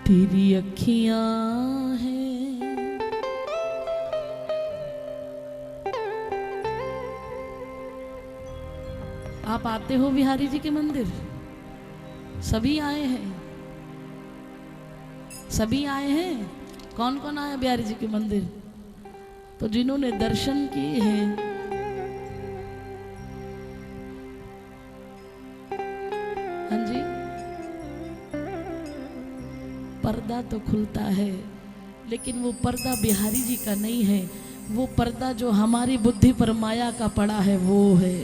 तेरी अखियां हैं आप आते हो बिहारी जी के मंदिर? सभी आए हैं? सभी आए हैं? कौन कौन आया बिहारी जी के मंदिर? तो जिन्होंने दर्शन किए हैं हाँ जी, पर्दा तो खुलता है लेकिन वो पर्दा बिहारी जी का नहीं है। वो पर्दा जो हमारी बुद्धि पर माया का पड़ा है वो है।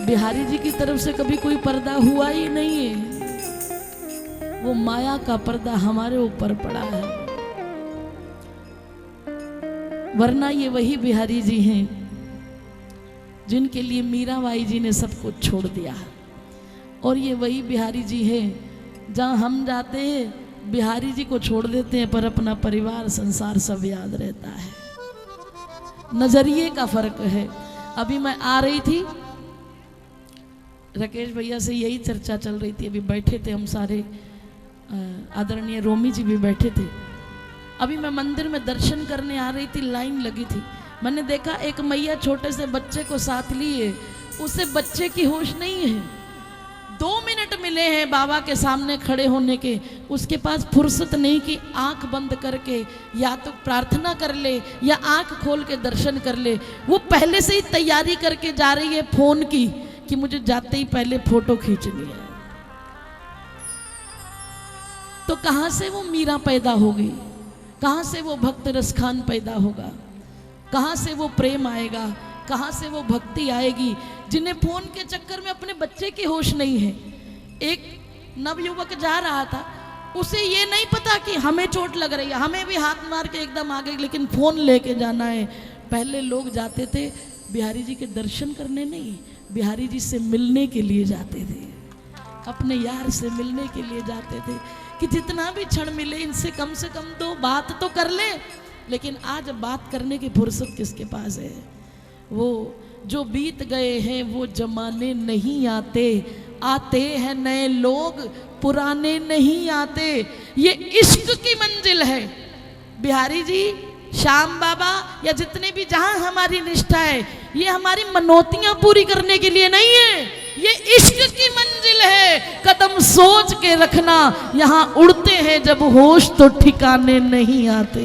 बिहारी जी की तरफ से कभी कोई पर्दा हुआ ही नहीं है। वो माया का पर्दा हमारे ऊपर पड़ा है। वरना ये वही बिहारी जी हैं जिनके लिए मीराबाई जी ने सब कुछ छोड़ दिया। और ये वही बिहारी जी हैं जहाँ हम जाते हैं बिहारी जी को छोड़ देते हैं पर अपना परिवार संसार सब याद रहता है। नजरिए का फर्क है। अभी मैं आ रही थी, राकेश भैया से यही चर्चा चल रही थी। अभी बैठे थे हम सारे, आदरणीय रोमी जी भी बैठे थे। अभी मैं मंदिर में दर्शन करने आ रही थी, लाइन लगी थी। मैंने देखा एक मैया छोटे से बच्चे को साथ लिए, उसे बच्चे की होश नहीं है। 2 मिनट मिले हैं बाबा के सामने खड़े होने के, उसके पास फुर्सत नहीं कि आंख बंद करके या तो प्रार्थना कर ले या आंख खोल के दर्शन कर ले। वो पहले से ही तैयारी करके जा रही है फोन की कि मुझे जाते ही पहले फोटो खींचनी है। तो कहां से वो मीरा पैदा होगी? कहां से वो भक्त रसखान पैदा होगा? कहां से वो प्रेम आएगा? कहां से वो भक्ति आएगी जिन्हें फोन के चक्कर में अपने बच्चे की होश नहीं है। एक नवयुवक जा रहा था, उसे ये नहीं पता कि हमें चोट लग रही है, हमें भी हाथ मार के एकदम आ गई, लेकिन फोन लेके जाना है। पहले लोग जाते थे बिहारी जी के दर्शन करने नहीं, बिहारी जी से मिलने के लिए जाते थे, अपने यार से मिलने के लिए जाते थे कि जितना भी क्षण मिले इनसे कम से कम 2 बात तो कर ले। लेकिन आज बात करने की फुर्सत किसके पास है? वो जो बीत गए हैं वो जमाने नहीं आते, आते हैं नए लोग पुराने नहीं आते। ये इश्क की मंजिल है। बिहारी जी, श्याम बाबा या जितने भी जहां हमारी निष्ठा है, ये हमारी मनोतियां पूरी करने के लिए नहीं है, ये इश्क की मंजिल है। कदम सोच के रखना, यहां उड़ते हैं जब होश तो ठिकाने नहीं आते।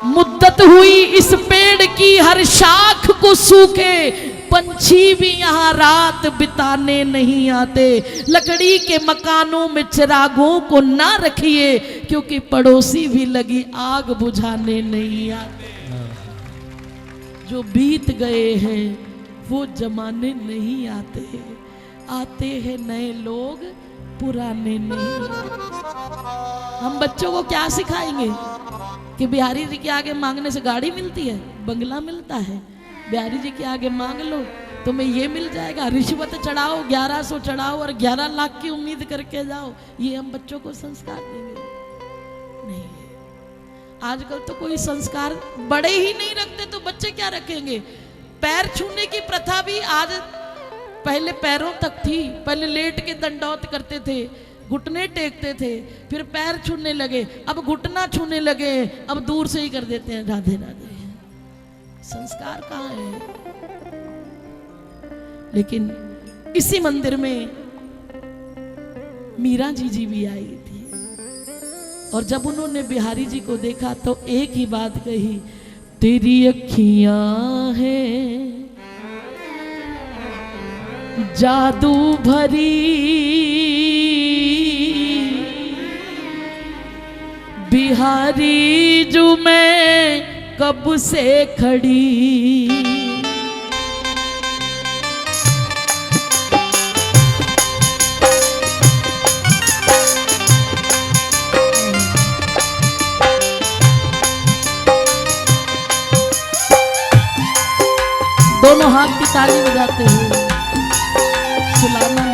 मुद्दत हुई इस पेड़ की हर शाख को सूखे, पंछी भी यहाँ रात बिताने नहीं आते। लकड़ी के मकानों में चिरागों को ना रखिए, क्योंकि पड़ोसी भी लगी आग बुझाने नहीं आते। जो बीत गए हैं वो जमाने नहीं आते, आते हैं नए लोग पुराने नहीं आते। हम बच्चों को क्या सिखाएंगे कि बिहारी जी के आगे मांगने से गाड़ी मिलती है, बंगला मिलता है। बिहारी जी के आगे मांग लो तुम्हें ये मिल जाएगा, रिश्वत चढ़ाओ 1100 चढ़ाओ और 11 लाख की उम्मीद करके जाओ। ये हम बच्चों को संस्कार देंगे? नहीं। आजकल तो कोई संस्कार बड़े ही नहीं रखते तो बच्चे क्या रखेंगे? पैर छूने की प्रथा भी आज, पहले पैरों तक थी, पहले लेट के दंडौत करते थे, घुटने टेकते थे, फिर पैर छूने लगे, अब घुटना छूने लगे, अब दूर से ही कर देते हैं राधे राधे। संस्कार कहाँ है? लेकिन इसी मंदिर में मीरा जी भी आई थी, और जब उन्होंने बिहारी जी को देखा तो एक ही बात कही, तेरी अखियां हैं जादू भरी, बिहारी जो मैं कब से खड़ी। दोनों हाथ की ताली बजाते हुए सुलाना नहीं।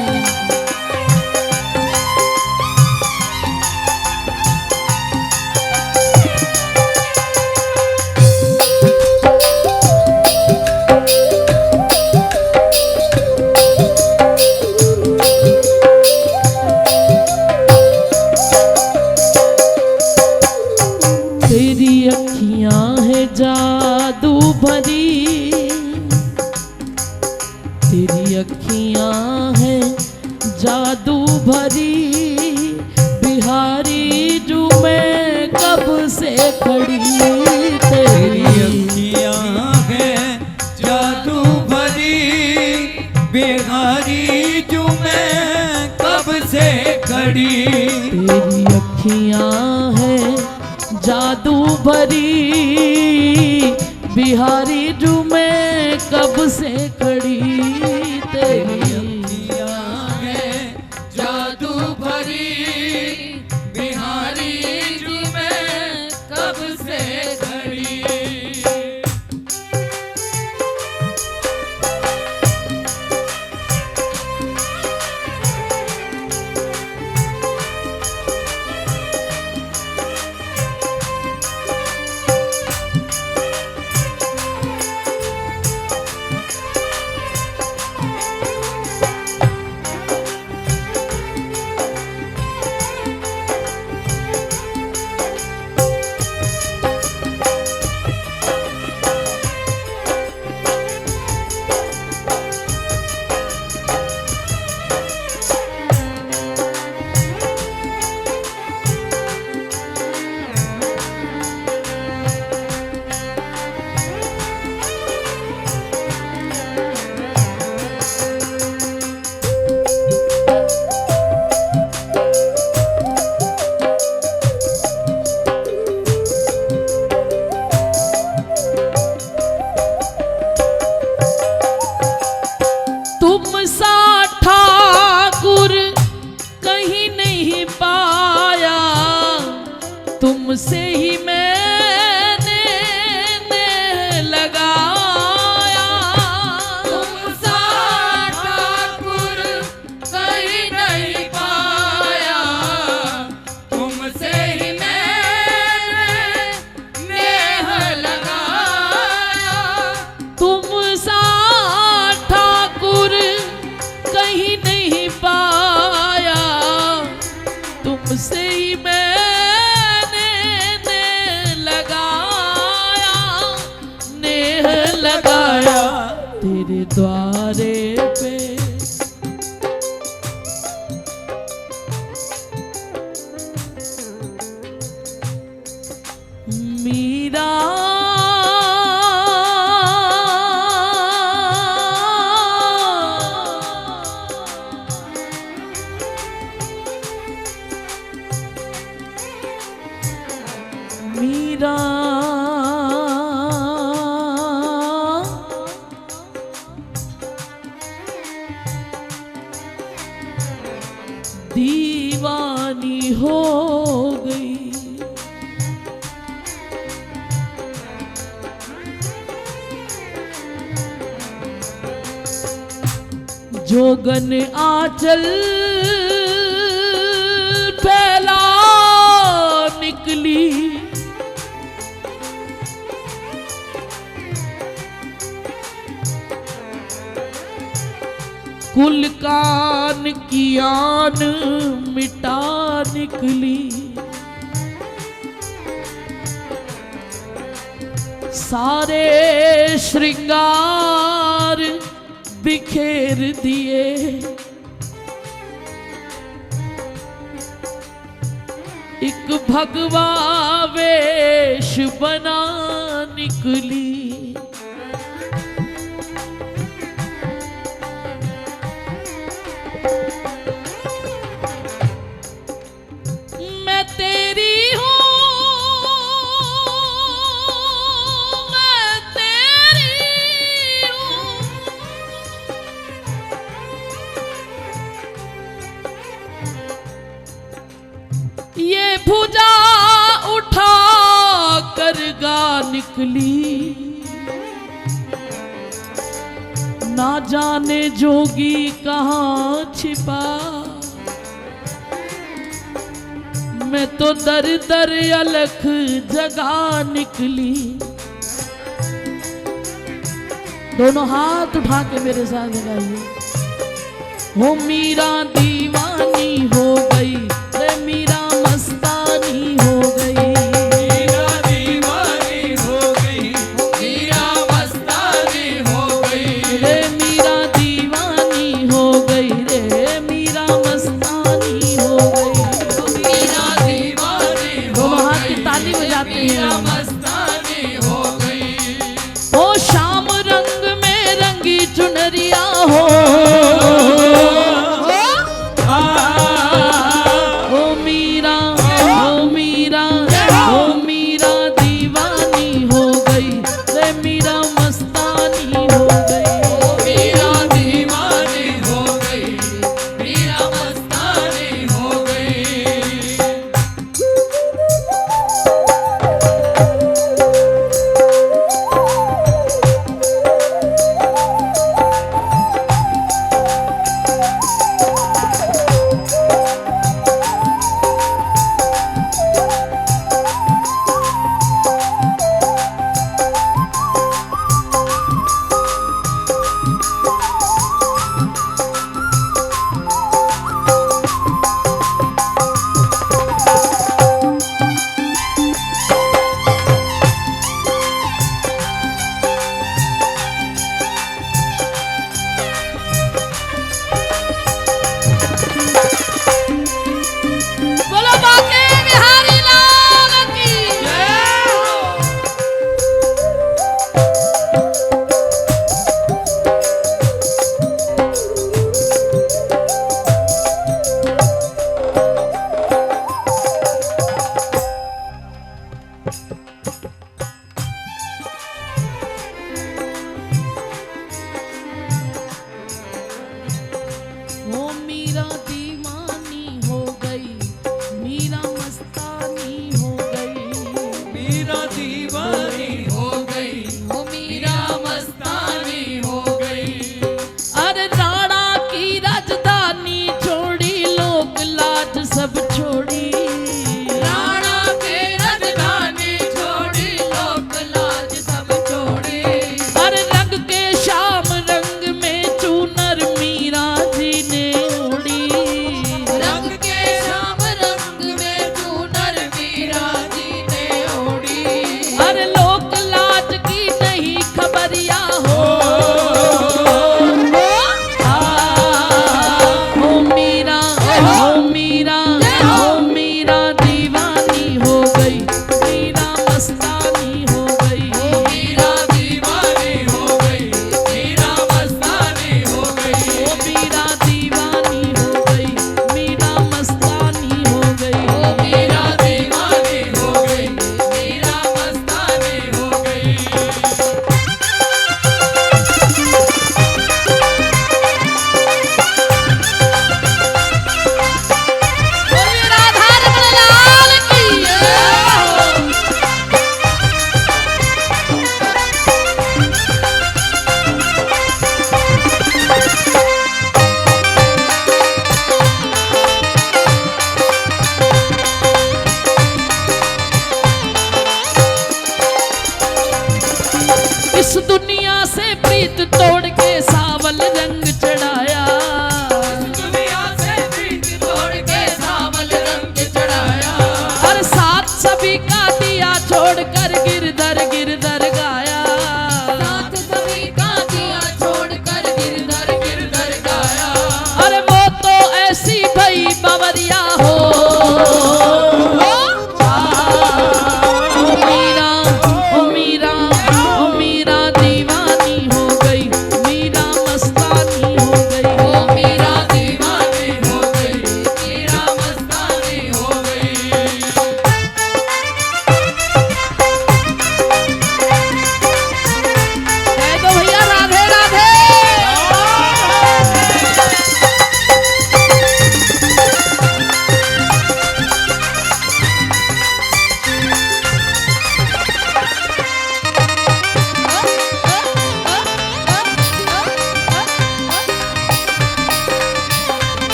खड़ी तेरी अखियाँ हैं जादू भरी, बिहारी जो मैं कब से खड़ी। तेरी अखियाँ हैं जादू भरी, बिहारी जो मैं कब से खड़ी। तेरी अखियाँ हैं जादू भरी, बिहारी जो मैं कब से खड़ी। तुम सा ठाकुर कहीं नहीं पाया, तुमसे ही मैंने नेह लगाया। तुम सा ठाकुर कहीं नहीं पाया, तुमसे ही मैंने नेह लगाया। तुम सा ठाकुर कहीं नहीं पाया, तुमसे ही मैंने नेह लगाया, नेह लगाया। तेरे द्वारे पे मीरा मीरा दीवानी हो गई। जोगन आंचल फैला निकली, कुल कान की आन मिटा निकली। सारे श्रृंगार बिखेर दिए, एक भगवा वेश बना निकली। मैं तेरी हूँ, मैं तेरी हूँ। ये भुजा उठा कर गा निकली, ना जाने जोगी कहाँ छिपा। मैं तो दर दर अलख जगा निकली। दोनों हाथ उठा के मेरे साथ गाइए। हो मीरा दीवानी हो गई, रे मीरा मस्तानी हो गई। मीरा दीवानी हो गई, मीरा मस्तानी हो गई। रे मीरा दीवानी हो गई, रे मीरा मस्तानी हो गई। मीरा दीवानी हो दोनों हाथ गई, की ताली बजाते हैं।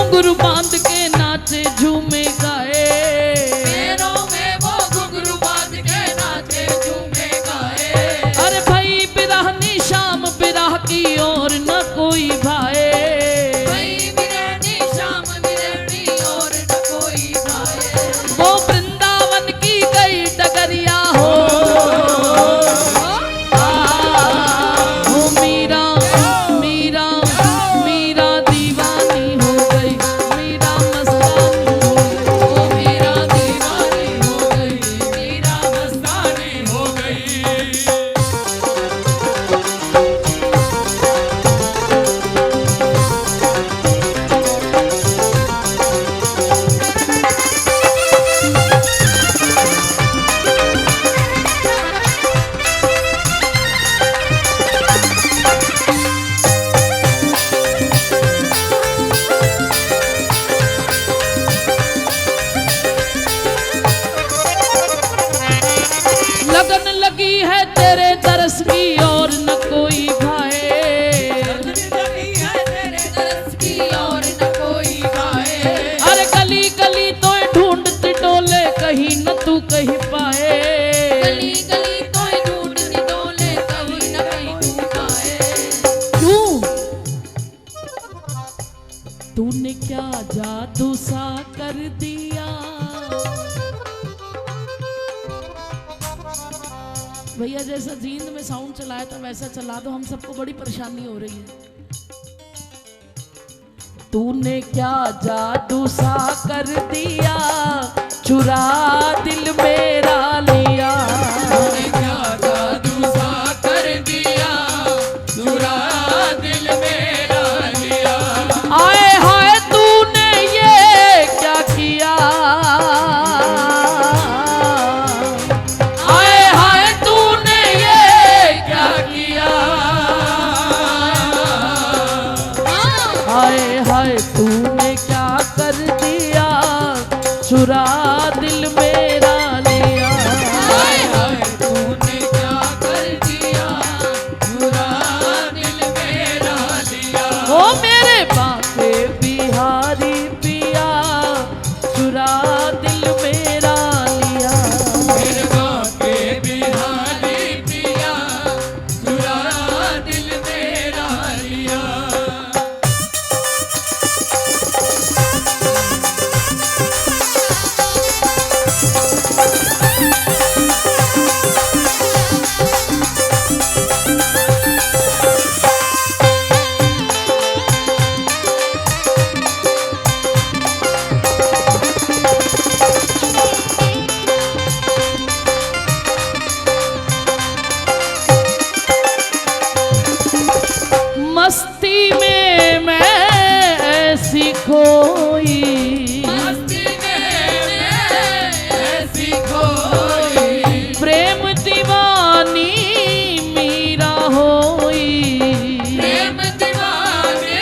घुंघरू बांध के नाचे झूमे गाए, पैरों में वो घुंघरू बांध के नाचे झूमे गाए। अरे भाई बिरहनी शाम बिरह की और न कोई भाए, भाई बिरहनी शाम बिरहनी और न कोई भाए। वो वृंदावन की गई डगरिया हो, मीरा मीरा मीरा दीवानी हो गई, मीरा मस्तानी हो गई, ओ मीरा दीवानी हो गई, मीरा मस्तानी हो गई। लगन लगी है तेरे दरस की और न कोई भाए, लगी है तेरे दरस की और न कोई भाए। अरे गली गली तो ढूंढती डोले कहीं न तू कहीं पाए, गली गली कोई ढूंढती डोले कहीं न कहीं तू पाए। क्यों तूने क्या जादू सा कर दिया। भैया जैसा जींद में साउंड चलाया था वैसा चला दो, हम सबको बड़ी परेशानी हो रही है। तूने क्या जादू सा कर दिया, चुरा दिल मेरा लिया, तूने क्या जादू सा कर दिया, चुरा दिल मेरा लिया। आए हाय तूने ये क्या किया, आए हाय तूने ये क्या किया, हाय हाय तूने क्या कर दिया, चुरा दिल मेरा लिया। हाय हाय तूने क्या कर दिया, चुरा दिल मेरा लिया। ओ मेरे बाके बिहारी पिया, चुरा दिल मेरा लिया। मेरे बाके बिहारी पिया, चुरा दिल मेरा लिया। मस्ती में मैं ऐसी खोई, मस्ती में ऐसी खोई, प्रेम दीवानी मीरा होई, प्रेम दीवानी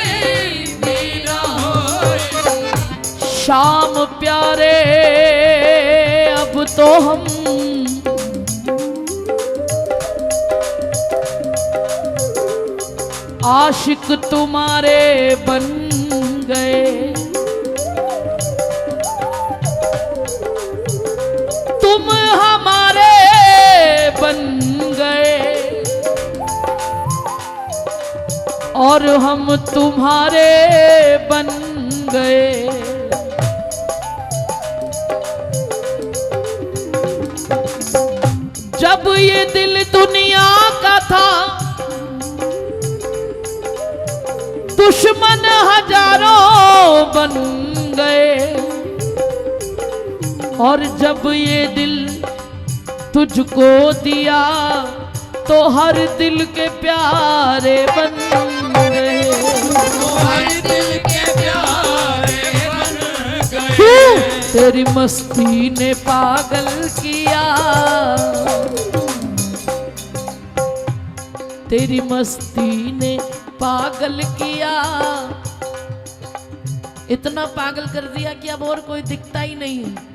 मीरा होई। शाम प्यारे अब तो हम आशिक तुम्हारे बन गए, तुम हमारे बन गए और हम तुम्हारे बन गए। जब ये दिल दुनिया का था, दुश्मन हजारों बन गए और जब ये दिल तुझको दिया तो हर दिल के प्यारे बन गए। हर दिल के प्यारे बन गए। क्यों तेरी मस्ती ने पागल किया, तेरी मस्ती ने पागल किया, इतना पागल कर दिया कि अब और कोई दिखता ही नहीं है।